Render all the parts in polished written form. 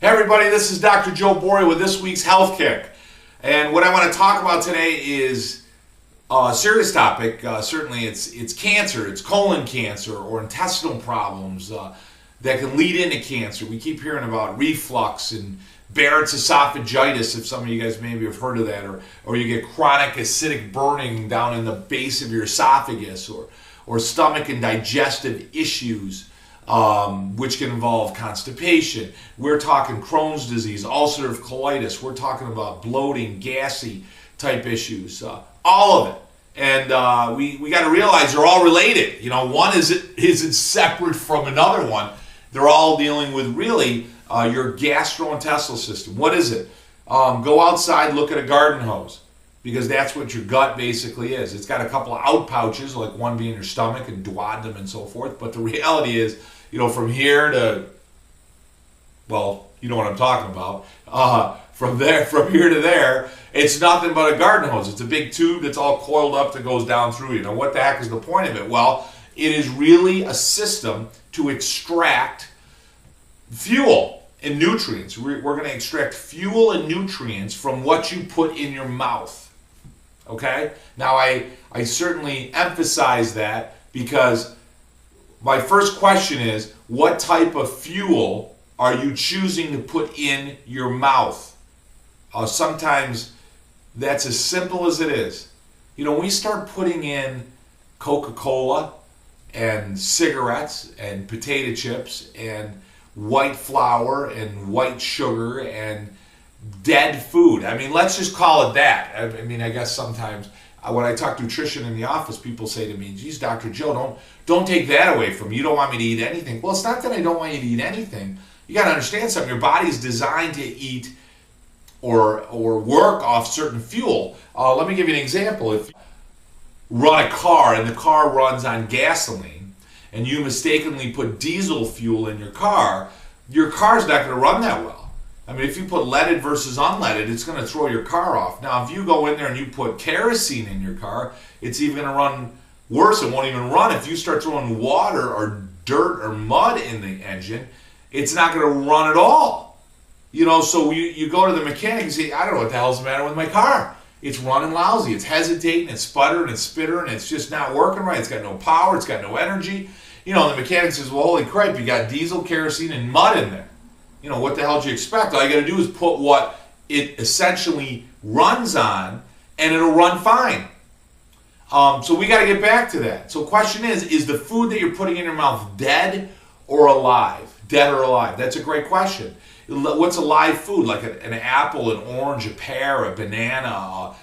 Hey everybody, this is Dr. Joe Boria with this week's Health Kick. And what I want to talk about today is a serious topic. Certainly it's cancer, it's colon cancer or intestinal problems that can lead into cancer. We keep hearing about reflux and Barrett's esophagitis, if some of you guys maybe have heard of that, or you get chronic acidic burning down in the base of your esophagus, or stomach and digestive issues, which can involve constipation. We're talking Crohn's disease, ulcerative colitis. We're talking about bloating, gassy type issues, all of it. And we got to realize they're all related. You know, one isn't separate from another one. They're all dealing with really your gastrointestinal system. What is it? Go outside, look at a garden hose, because that's what your gut basically is. It's got a couple of out pouches, like one being your stomach and duodenum and so forth. But the reality is, you know, from here to, well, you know what I'm talking about. From here to there, it's nothing but a garden hose. It's a big tube that's all coiled up that goes down through you. Now, what the heck is the point of it? Well, it is really a system to extract fuel and nutrients. We're going to extract fuel and nutrients from what you put in your mouth. Okay? Now, I certainly emphasize that because my first question is, what type of fuel are you choosing to put in your mouth? Sometimes that's as simple as it is. You know, when we start putting in Coca-Cola and cigarettes and potato chips and white flour and white sugar and dead food. I mean, let's just call it that. I mean, I guess sometimes when I talk nutrition in the office, people say to me, geez, Dr. Joe, don't take that away from me. You don't want me to eat anything. Well, it's not that I don't want you to eat anything. You got to understand something. Your body is designed to eat or work off certain fuel. Let me give you an example. If you run a car and the car runs on gasoline and you mistakenly put diesel fuel in your car's not going to run that well. I mean, if you put leaded versus unleaded, it's going to throw your car off. Now, if you go in there and you put kerosene in your car, it's even going to run worse. It won't even run. If you start throwing water or dirt or mud in the engine, it's not going to run at all. You know, so you go to the mechanic and say, I don't know what the hell's the matter with my car. It's running lousy. It's hesitating, it's sputtering, it's spittering, it's just not working right. It's got no power, it's got no energy. You know, the mechanic says, well, holy crap, you got diesel, kerosene, and mud in there. You know, what the hell do you expect? All you got to do is put what it essentially runs on, and it'll run fine. So we got to get back to that. So question is the food that you're putting in your mouth dead or alive? Dead or alive? That's a great question. What's a live food? Like an apple, an orange, a pear, a banana,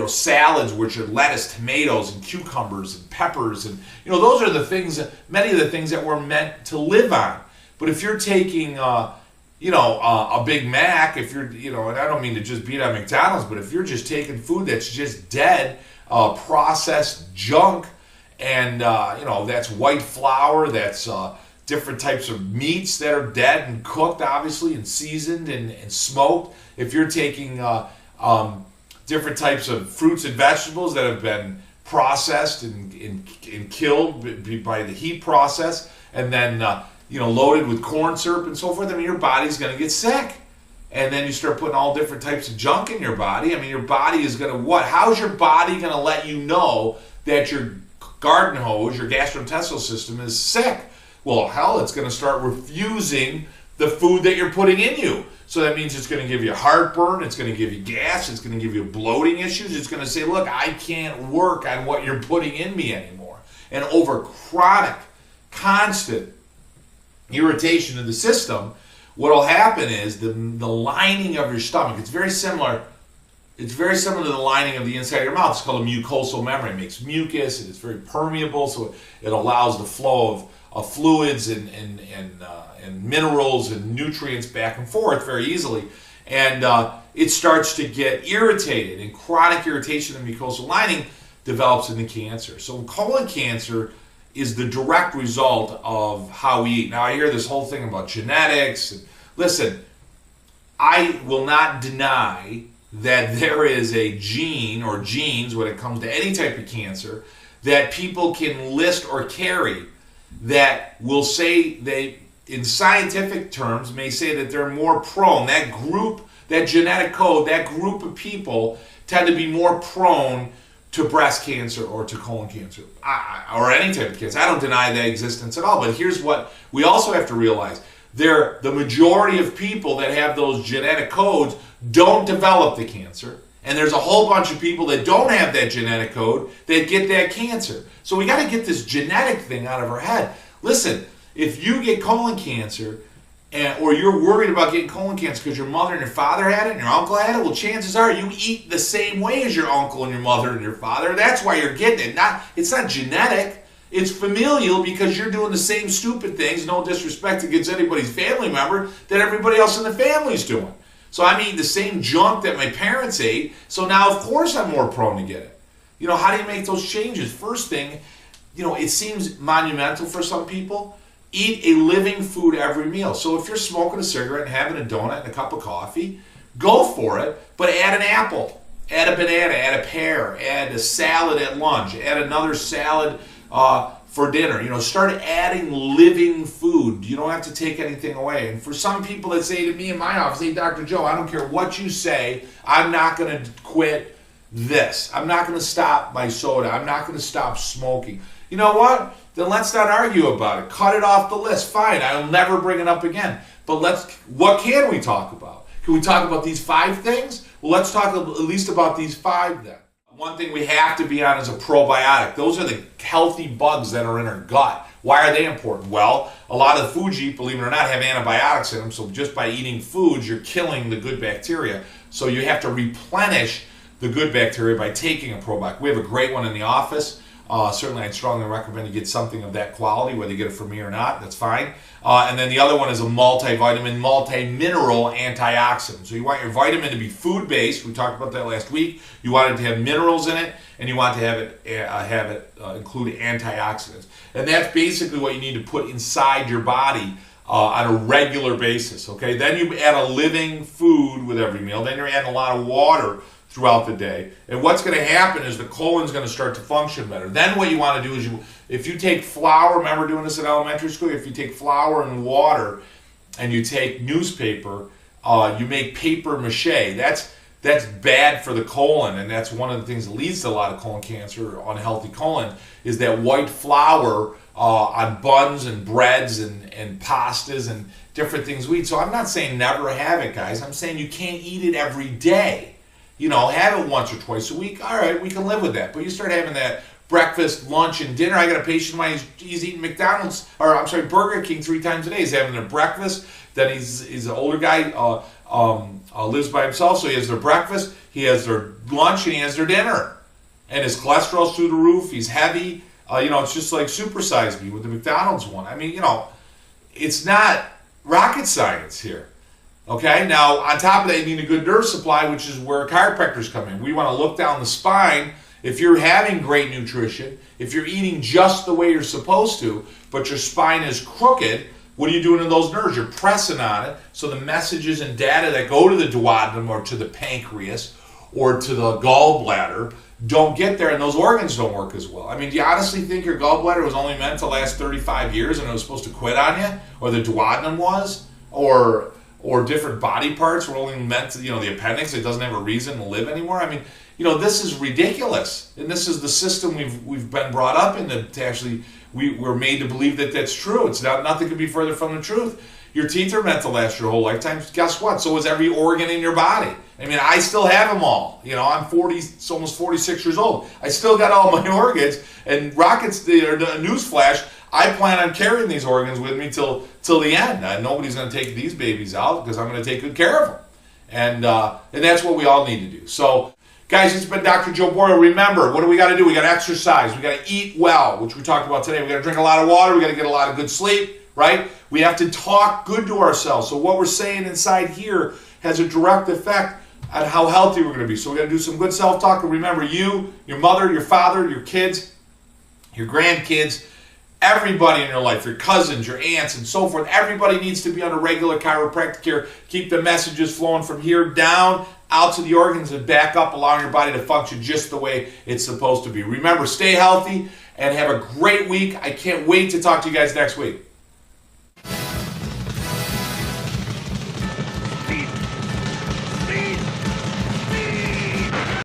salads, which are lettuce, tomatoes, and cucumbers, and peppers. And, those are the things, many of the things that we're meant to live on. But if you're taking, a Big Mac, if you're, and I don't mean to just beat on McDonald's, but if you're just taking food that's just dead, processed junk, and, that's white flour, that's different types of meats that are dead and cooked, obviously, and seasoned and smoked. If you're taking different types of fruits and vegetables that have been processed and killed by the heat process, and then loaded with corn syrup and so forth, I mean, your body's going to get sick. And then you start putting all different types of junk in your body. I mean, your body is going to what? How's your body going to let you know that your garden hose, your gastrointestinal system, is sick? Well, hell, it's going to start refusing the food that you're putting in you. So that means it's going to give you heartburn, it's going to give you gas, it's going to give you bloating issues. It's going to say, look, I can't work on what you're putting in me anymore. And over chronic, constant irritation of the system, what will happen is the lining of your stomach, it's very similar to the lining of the inside of your mouth. It's called a mucosal membrane. It makes mucus, and it's very permeable, so it allows the flow of fluids and minerals and nutrients back and forth very easily. And it starts to get irritated, and chronic irritation of the mucosal lining develops into cancer. So colon cancer is the direct result of how we eat. Now, I hear this whole thing about genetics. And listen, I will not deny that there is a gene or genes when it comes to any type of cancer that people can list or carry that will say in scientific terms, may say that they're more prone, that group, that genetic code, that group of people tend to be more prone to breast cancer or to colon cancer or any type of cancer. I don't deny their existence at all, but here's what we also have to realize. The majority of people that have those genetic codes don't develop the cancer, and there's a whole bunch of people that don't have that genetic code that get that cancer. So we got to get this genetic thing out of our head. Listen, if you get colon cancer, or you're worried about getting colon cancer because your mother and your father had it and your uncle had it, well, chances are you eat the same way as your uncle and your mother and your father. That's why you're getting it. It's not genetic. It's familial because you're doing the same stupid things, no disrespect against anybody's family member, that everybody else in the family's doing. So I'm eating the same junk that my parents ate, so now of course I'm more prone to get it. You know, how do you make those changes? First thing, you know, it seems monumental for some people. Eat a living food every meal. So if you're smoking a cigarette and having a donut and a cup of coffee, go for it, but add an apple, add a banana, add a pear, add a salad at lunch, add another salad for dinner. You know, start adding living food. You don't have to take anything away. And for some people that say to me in my office, hey, Dr. Joe, I don't care what you say, I'm not going to quit this. I'm not going to stop my soda. I'm not going to stop smoking. You know what? Then let's not argue about it. Cut it off the list. Fine, I'll never bring it up again. But what can we talk about? Can we talk about these 5 things? Well, let's talk at least about these 5 then. One thing we have to be on is a probiotic. Those are the healthy bugs that are in our gut. Why are they important? Well, a lot of the foods you eat, believe it or not, have antibiotics in them. So just by eating foods, you're killing the good bacteria. So you have to replenish the good bacteria by taking a probiotic. We have a great one in the office. Certainly, I'd strongly recommend you get something of that quality, whether you get it from me or not, that's fine. And then the other one is a multivitamin, multi-mineral antioxidant. So you want your vitamin to be food-based. We talked about that last week. You want it to have minerals in it, and you want to have it include antioxidants. And that's basically what you need to put inside your body on a regular basis, okay? Then you add a living food with every meal. Then you're adding a lot of water throughout the day. And what's going to happen is the colon's going to start to function better. Then what you want to do is, if you take flour, remember doing this in elementary school? If you take flour and water and you take newspaper, you make paper mache. That's bad for the colon, and that's one of the things that leads to a lot of colon cancer, unhealthy colon, is that white flour on buns and breads and pastas and different things we eat. So I'm not saying never have it, guys. I'm saying you can't eat it every day. You know, have it once or twice a week. All right, we can live with that. But you start having that breakfast, lunch, and dinner. I got a patient of mine, he's eating Burger King 3 times a day. He's having their breakfast. Then he's an older guy, lives by himself, so he has their breakfast, he has their lunch, and he has their dinner. And his cholesterol's through the roof. He's heavy. It's just like Super Size Me with the McDonald's one. I mean, it's not rocket science here. Okay, now on top of that, you need a good nerve supply, which is where chiropractors come in. We want to look down the spine. If you're having great nutrition, if you're eating just the way you're supposed to, but your spine is crooked, what are you doing to those nerves? You're pressing on it, so the messages and data that go to the duodenum or to the pancreas or to the gallbladder don't get there, and those organs don't work as well. I mean, do you honestly think your gallbladder was only meant to last 35 years and it was supposed to quit on you? Or the duodenum was? Or different body parts were only meant to, the appendix, it doesn't have a reason to live anymore. I mean, this is ridiculous. And this is the system we've been brought up in to actually, we're made to believe that that's true. It's nothing could be further from the truth. Your teeth are meant to last your whole lifetime. Guess what? So is every organ in your body. I mean, I still have them all. I'm 40, it's almost 46 years old. I still got all my organs. And newsflash, I plan on carrying these organs with me till the end. Nobody's going to take these babies out because I'm going to take good care of them. And that's what we all need to do. So, guys, it's been Dr. Joe Boyle. Remember, what do we got to do? We got to exercise. We got to eat well, which we talked about today. We got to drink a lot of water. We got to get a lot of good sleep, right? We have to talk good to ourselves. So what we're saying inside here has a direct effect on how healthy we're going to be. So we got to do some good self-talk. And remember, you, your mother, your father, your kids, your grandkids, everybody in your life, your cousins, your aunts, and so forth, everybody needs to be under regular chiropractic care. Keep the messages flowing from here down, out to the organs, and back up, allowing your body to function just the way it's supposed to be. Remember, stay healthy and have a great week. I can't wait to talk to you guys next week.